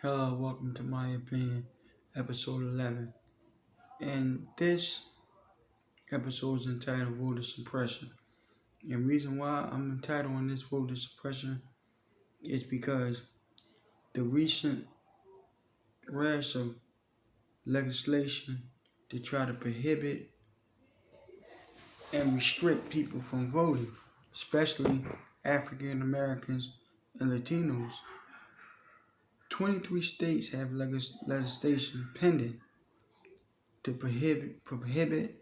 Hello, welcome to my opinion, episode 11. And this episode is entitled Voter Suppression. And the reason why I'm entitling this voter suppression is because the recent rash of legislation to try to prohibit and restrict people from voting, especially African Americans and Latinos. 23 states have legislation pending to prohibit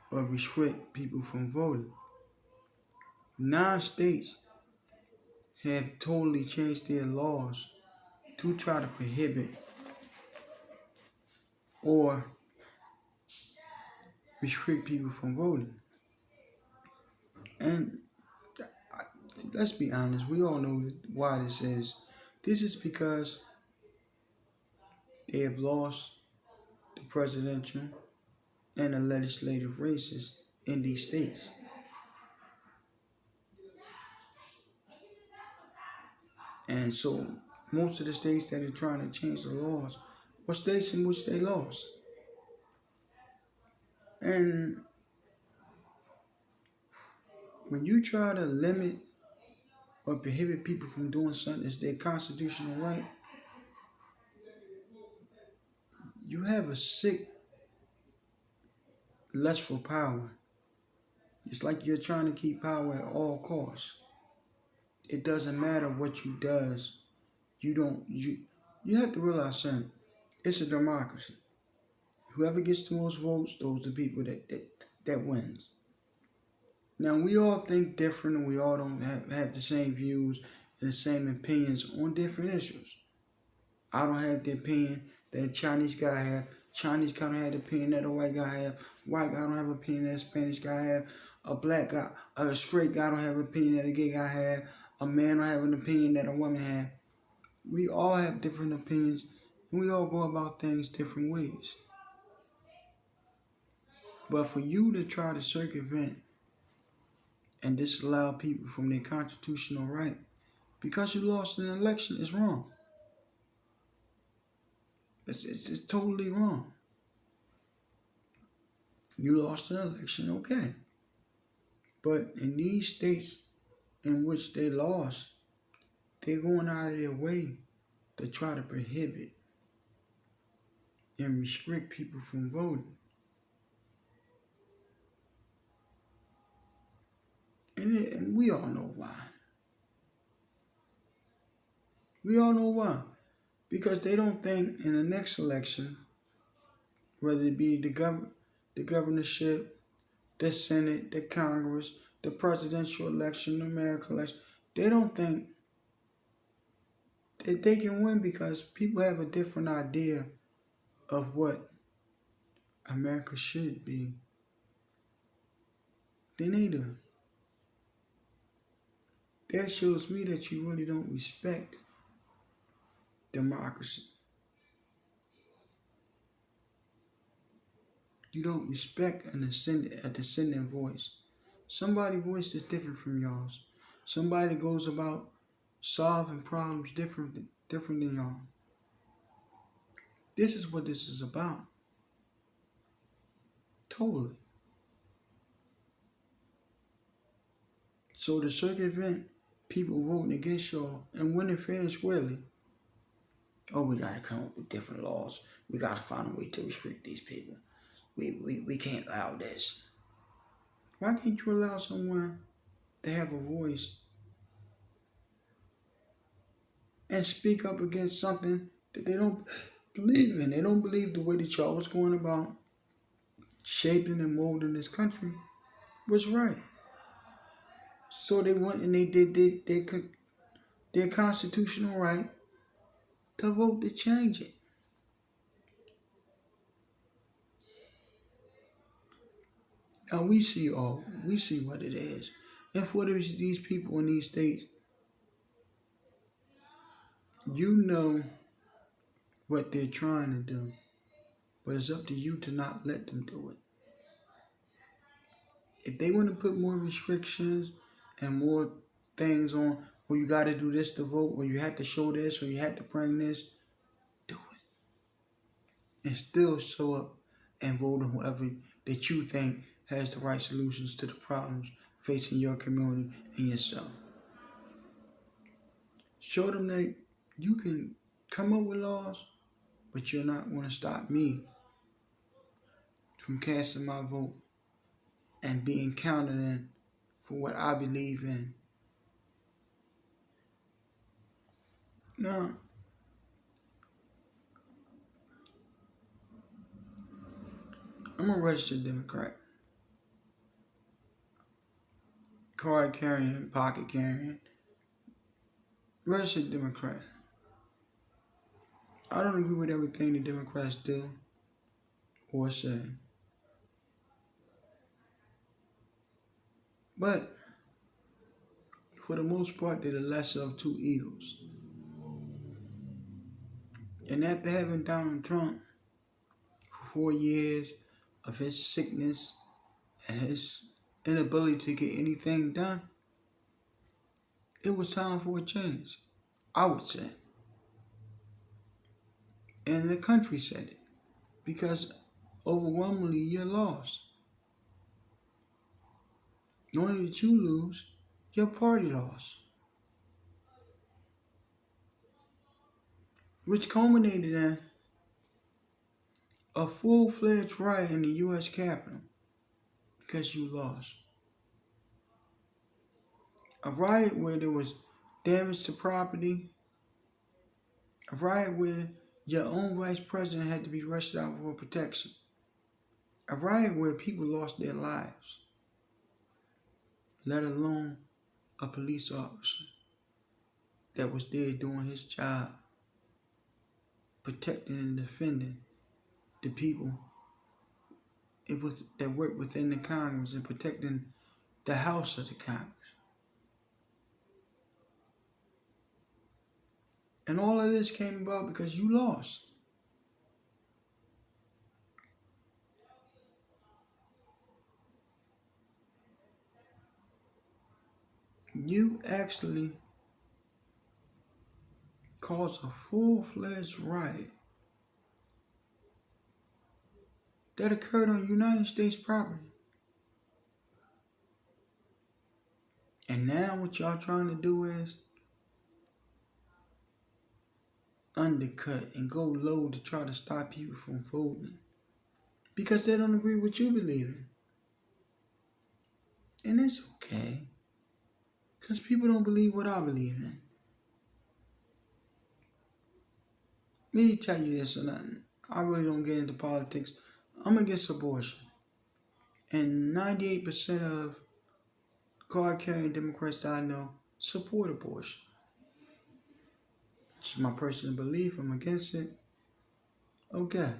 or restrict people from voting. 9 states have totally changed their laws to try to prohibit or restrict people from voting. And let's be honest, we all know why this is. This is because they have lost the presidential and the legislative races in these states. And so most of the states that are trying to change the laws were states in which they lost. And when you try to limit or prohibit people from doing something that's their constitutional right, you have a sick lust for power. It's like you're trying to keep power at all costs. It doesn't matter what you does. You have to realize something. It's a democracy. Whoever gets the most votes, those are the people that wins. Now we all think different and we all don't have the same views and the same opinions on different issues. I don't have the opinion that a Chinese guy have. Chinese guy don't have the opinion that a white guy have. White guy don't have an opinion that a Spanish guy have. A black guy, a straight guy don't have an opinion that a gay guy have. A man don't have an opinion that a woman have. We all have different opinions and we all go about things different ways. But for you to try to circumvent and disallow people from their constitutional right because you lost an election is wrong. It's totally wrong. You lost an election, okay. But in these states in which they lost, they're going out of their way to try to prohibit and restrict people from voting. And we all know why. We all know why. Because they don't think in the next election, whether it be the governorship, the Senate, the Congress, the presidential election, the American election, they don't think that they can win because people have a different idea of what America should be than they do. That shows me that you really don't respect democracy. You don't respect a dissenting voice. Somebody's voice is different from yours. Somebody goes about solving problems different than y'all. This is what this is about. Totally. So to circumvent people voting against y'all and winning fair and squarely, we gotta come up with different laws. We gotta find a way to restrict these people. We can't allow this. Why can't you allow someone to have a voice and speak up against something that they don't believe in? They don't believe the way that y'all was going about shaping and molding this country was right. So they went and they did their constitutional right to vote to change it. Now we see what it is. And for these people in these states, you know what they're trying to do, but it's up to you to not let them do it. If they want to put more restrictions and more things on or you got to do this to vote, or you have to show this, or you have to bring this, do it. And still show up and vote on whoever that you think has the right solutions to the problems facing your community and yourself. Show them that you can come up with laws, but you're not going to stop me from casting my vote and being counted in for what I believe in. Now, I'm a registered Democrat. Card carrying, pocket carrying. Registered Democrat. I don't agree with everything the Democrats do or say. But for the most part, they're the lesser of two evils. And after having Donald Trump for 4 years of his sickness and his inability to get anything done, it was time for a change, I would say. And the country said it, because overwhelmingly you're lost. Not only did you lose, your party lost. Which culminated in a full-fledged riot in the U.S. Capitol because you lost. A riot where there was damage to property. A riot where your own vice president had to be rushed out for protection. A riot where people lost their lives, let alone a police officer that was there doing his job, protecting and defending the people that work within the Congress and protecting the House of the Congress. And all of this came about because you lost. You actually caused a full-fledged riot that occurred on United States property. And now what y'all trying to do is undercut and go low to try to stop people from voting because they don't agree with what you believe in. And it's okay, because people don't believe what I believe in. Let me tell you this, and I really don't get into politics. I'm against abortion. And 98% of card-carrying Democrats that I know support abortion. It's my personal belief. I'm against it. Okay.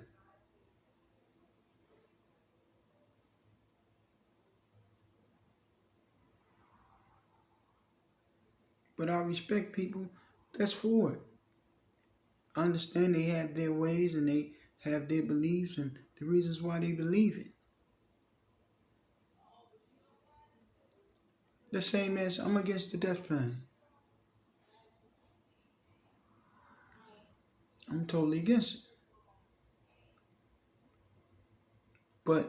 But I respect people that's for it. I understand they have their ways and they have their beliefs and the reasons why they believe it. The same as I'm against the death penalty. I'm totally against it. But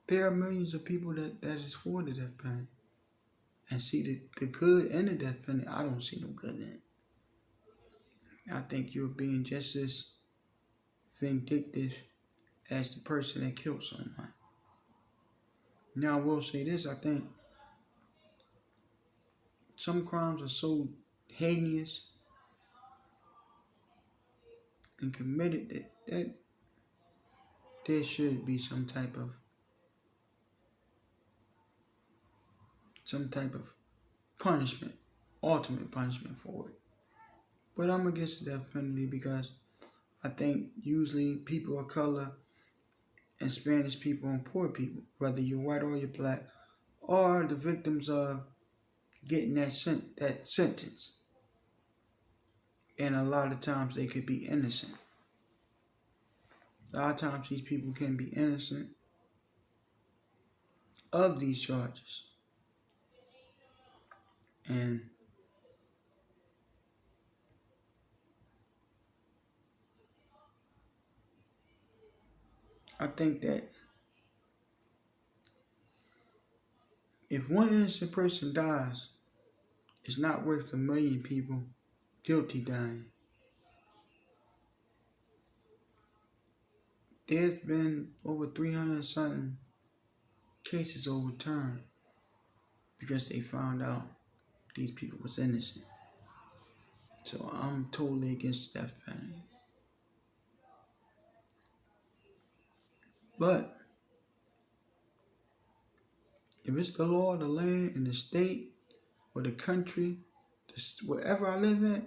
there are millions of people that is for the death penalty. And see the good in the death penalty, I don't see no good in it. I think you're being just as vindictive as the person that killed someone. Now I will say this, I think some crimes are so heinous and committed that there should be some type of punishment, ultimate punishment for it. But I'm against the death penalty because I think usually people of color and Spanish people and poor people, whether you're white or you're black, are the victims of getting that sentence. And a lot of times they could be innocent. A lot of times these people can be innocent of these charges. And I think that if one innocent person dies, it's not worth a million people guilty dying. There's been over 300 something cases overturned because they found out these people was innocent. So I'm totally against the death penalty. But if it's the law of the land and the state or the country, wherever I live at,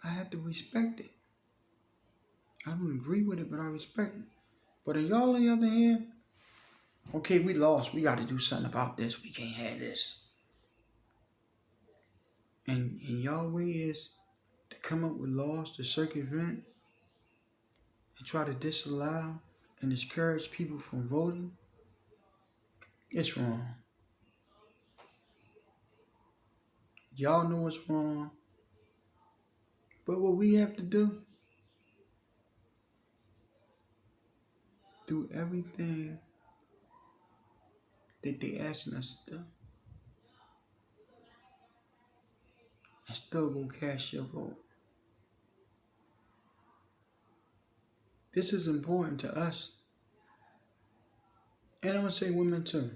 I have to respect it. I don't agree with it, but I respect it. But in y'all, on the other hand, okay, we lost. We got to do something about this. We can't have this. And y'all way is to come up with laws to circumvent and try to disallow and discourage people from voting. It's wrong. Y'all know it's wrong. But what we have to do everything that they asking us to do. And still go cast your vote. This is important to us. And I'm going to say women too.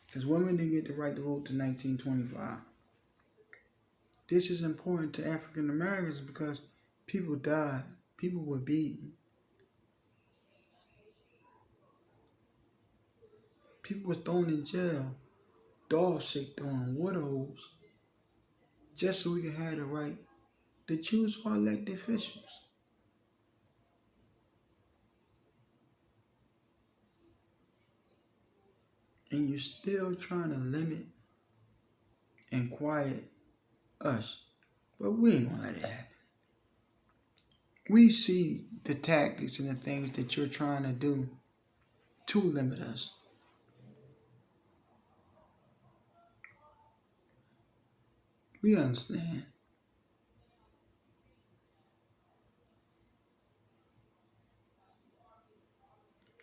Because women didn't get the right to vote to 1925. This is important to African Americans because people died. People were beaten. People were thrown in jail. Dogs shaked on water holes. Just so we could have the right to choose our elected officials. And you're still trying to limit and quiet us. But we ain't gonna let it happen. We see the tactics and the things that you're trying to do to limit us. We understand.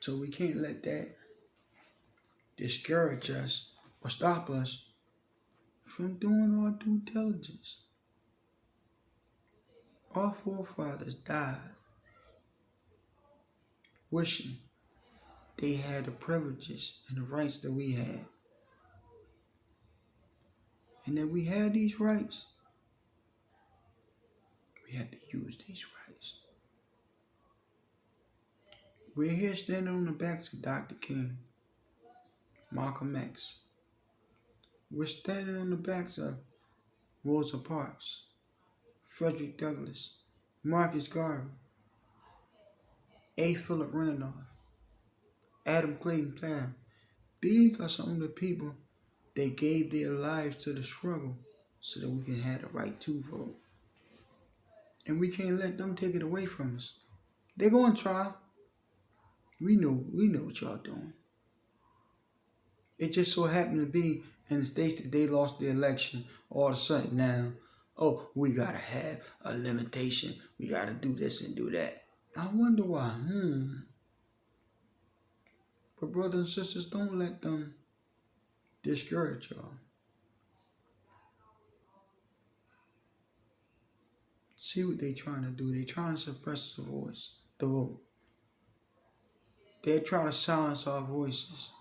So we can't let that discourage us or stop us from doing our due diligence. Our forefathers died wishing they had the privileges and the rights that we had. And that we had these rights, we had to use these rights. We're here standing on the backs of Dr. King, Malcolm X. We're standing on the backs of Rosa Parks, Frederick Douglass, Marcus Garvey, A. Philip Randolph, Adam Clayton Powell. These are some of the people that gave their lives to the struggle so that we can have the right to vote. And we can't let them take it away from us. They're going to try. We know what y'all doing. It just so happened to be in the states that they lost the election. All of a sudden now, oh, we got to have a limitation. We got to do this and do that. I wonder why. But brothers and sisters, don't let them discourage y'all. See what they trying to do. They trying to suppress the vote. They're trying to silence our voices.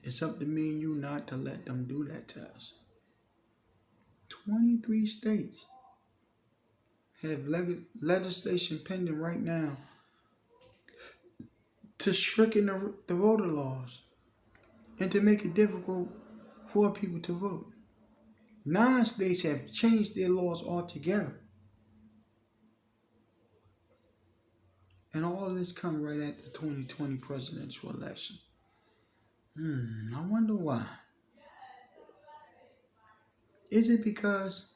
It's up to me and you not to let them do that to us. 23 states have legislation pending right now to stricken the voter laws and to make it difficult for people to vote. 9 states have changed their laws altogether. And all of this comes right at the 2020 presidential election. I wonder why. Is it because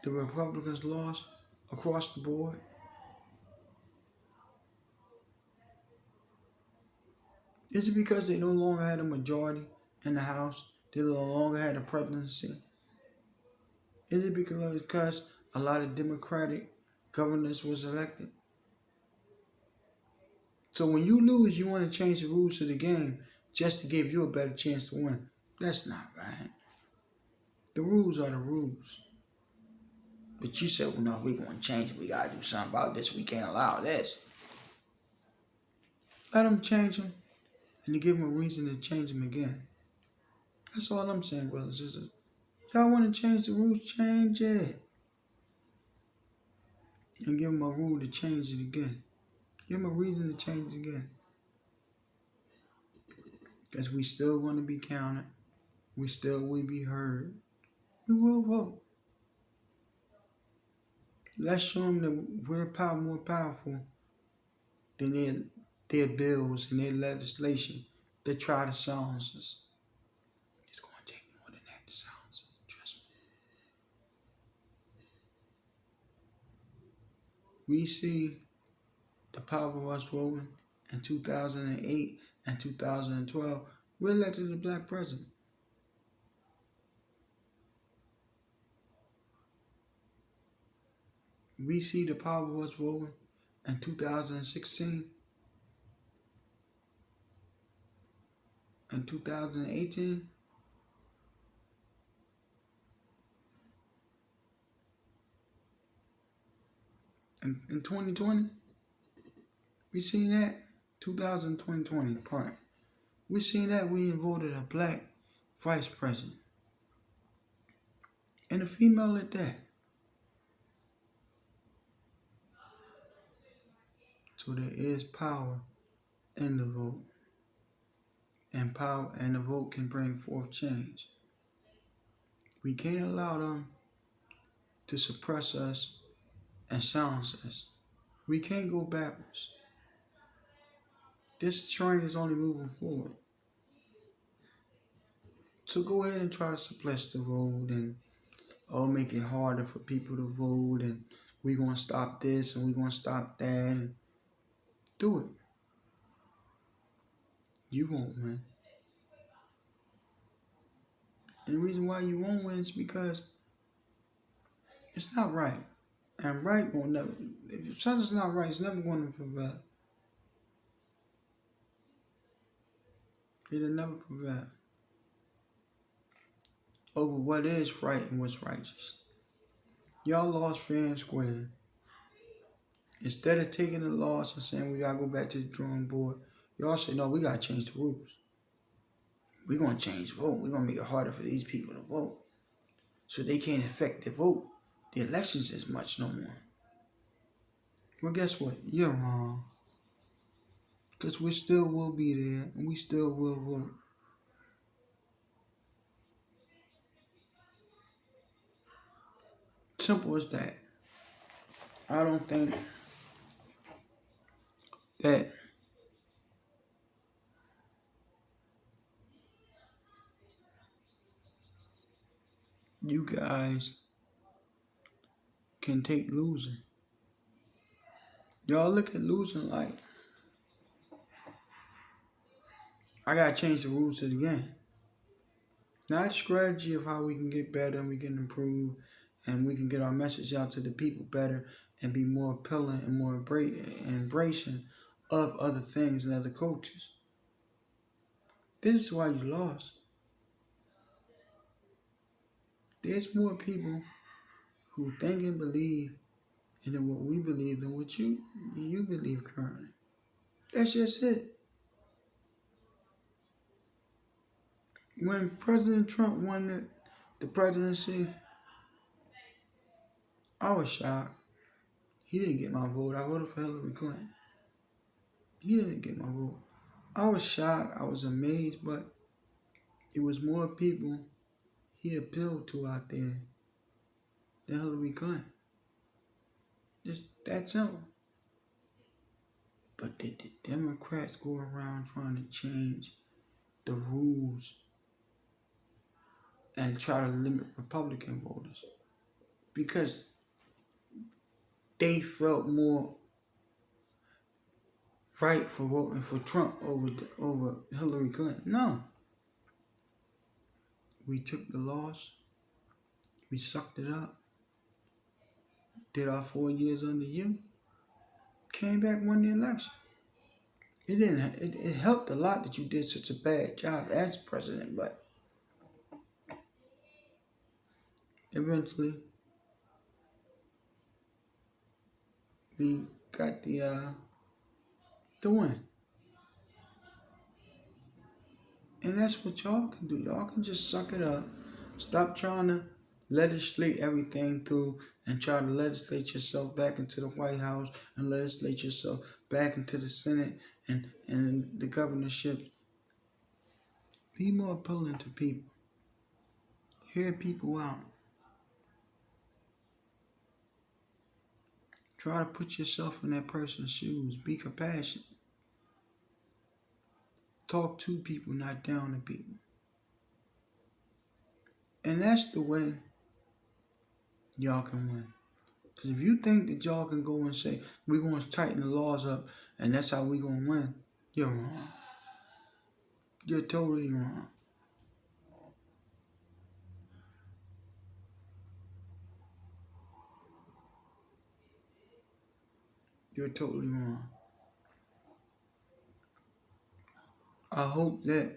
the Republicans lost across the board? Is it because they no longer had a majority in the House? They no longer had a presidency? Is it because a lot of Democratic governors was elected? So when you lose, you want to change the rules to the game just to give you a better chance to win. That's not right. The rules are the rules. But you said, well, no, we're going to change it. We got to do something about this. We can't allow this. Let them change them and to give them a reason to change them again. That's all I'm saying, brothers and sisters. Y'all want to change the rules, change it. And give them a rule to change it again. Give them a reason to change it again. Because we still want to be counted. We still will be heard. We will vote. Let's show them that we're more powerful than their bills and their legislation that try to silence us. It's going to take more than that to silence us. Trust me. We see the power of us voting in 2008 and 2012. We elected a black president. We see the power of us voting in 2016 and 2018. And in 2020, we seen that 2020 part. We seen that we voted a black vice president and a female at that. So there is power in the vote, and power and the vote can bring forth change. We can't allow them to suppress us and silence us. We can't go backwards. This train is only moving forward. So go ahead and try to suppress the vote and make it harder for people to vote, and we're going to stop this and we're going to stop that. And do it. You won't win. And the reason why you won't win is because it's not right. And right will never, if something's not right, it's never going to prevail. It'll never prevail over what is right and what's righteous. Y'all lost fair and square. Instead of taking the loss and saying we got to go back to the drawing board, y'all say, no, we got to change the rules. We're going to change the vote. We're going to make it harder for these people to vote. So they can't affect the vote, the elections as much no more. Well, guess what? You're wrong. Because we still will be there and we still will vote. Simple as that. I don't think that you guys can take losing. Y'all look at losing like, I gotta change the rules to the game. Not a strategy of how we can get better and we can improve and we can get our message out to the people better and be more appealing and more embracing of other things and other cultures. This is why you lost. There's more people who think and believe in what we believe than what you believe currently. That's just it. When President Trump won the presidency, I was shocked. He didn't get my vote. I voted for Hillary Clinton. He didn't get my vote. I was shocked. I was amazed, but it was more people he appealed to out there than Hillary Clinton. Just that simple. But did the Democrats go around trying to change the rules and try to limit Republican voters? Because they felt more right for voting for Trump over Hillary Clinton. No. We took the loss, we sucked it up, did our 4 years under you, came back, won the election. It helped a lot that you did such a bad job as president, but eventually we got the win. And that's what y'all can do. Y'all can just suck it up. Stop trying to legislate everything through and try to legislate yourself back into the White House and legislate yourself back into the Senate and the governorship. Be more appealing to people. Hear people out. Try to put yourself in that person's shoes. Be compassionate. Talk to people, not down to people. And that's the way y'all can win. Because if you think that y'all can go and say, we're going to tighten the laws up and that's how we're going to win, you're wrong. You're totally wrong. You're totally wrong. I hope that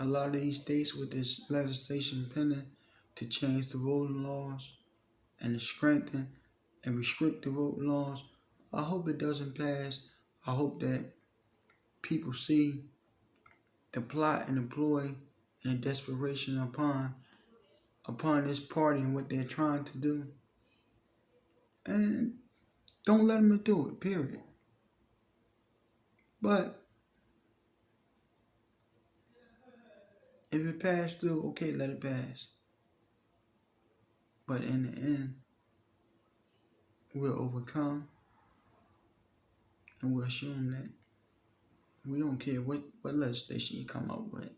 a lot of these states with this legislation pending to change the voting laws and to strengthen and restrict the voting laws, I hope it doesn't pass. I hope that people see the plot and the ploy and desperation upon this party and what they're trying to do. And don't let them do it, period. But if it passed through, okay, let it pass. But in the end, we'll overcome and we'll show them that we don't care what legislation you come up with.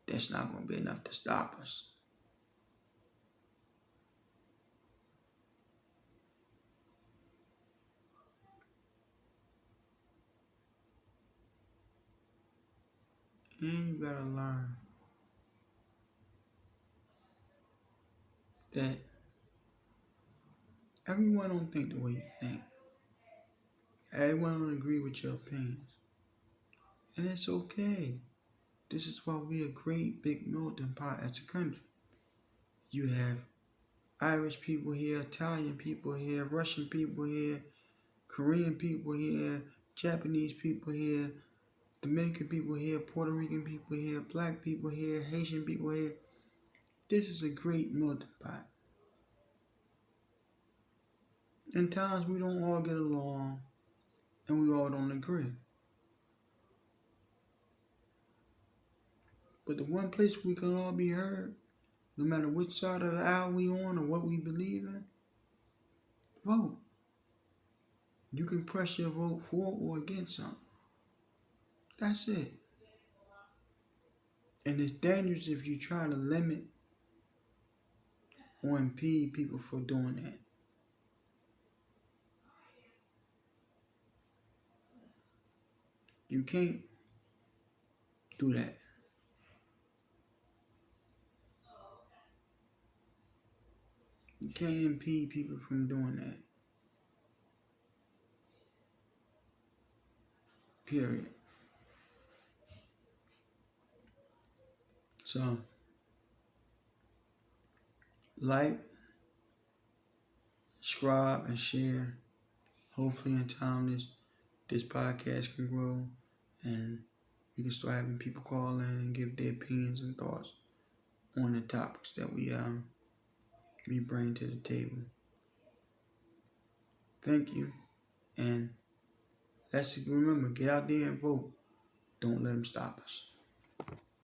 That's not going to be enough to stop us. And you got to learn that everyone don't think the way you think. Everyone don't agree with your opinions. And it's okay. This is why we're a great big melting pot as a country. You have Irish people here, Italian people here, Russian people here, Korean people here, Japanese people here, Dominican people here, Puerto Rican people here, black people here, Haitian people here. This is a great melting pot. In times we don't all get along and we all don't agree. But the one place we can all be heard, no matter which side of the aisle we on or what we believe in, vote. You can press your vote for or against something. That's it. And it's dangerous if you try to limit or impede people for doing that. You can't do that. You can't impede people from doing that. Period. So, like, subscribe, and share. Hopefully in time this podcast can grow and we can start having people call in and give their opinions and thoughts on the topics that we bring to the table. Thank you, and let's remember, get out there and vote. Don't let them stop us.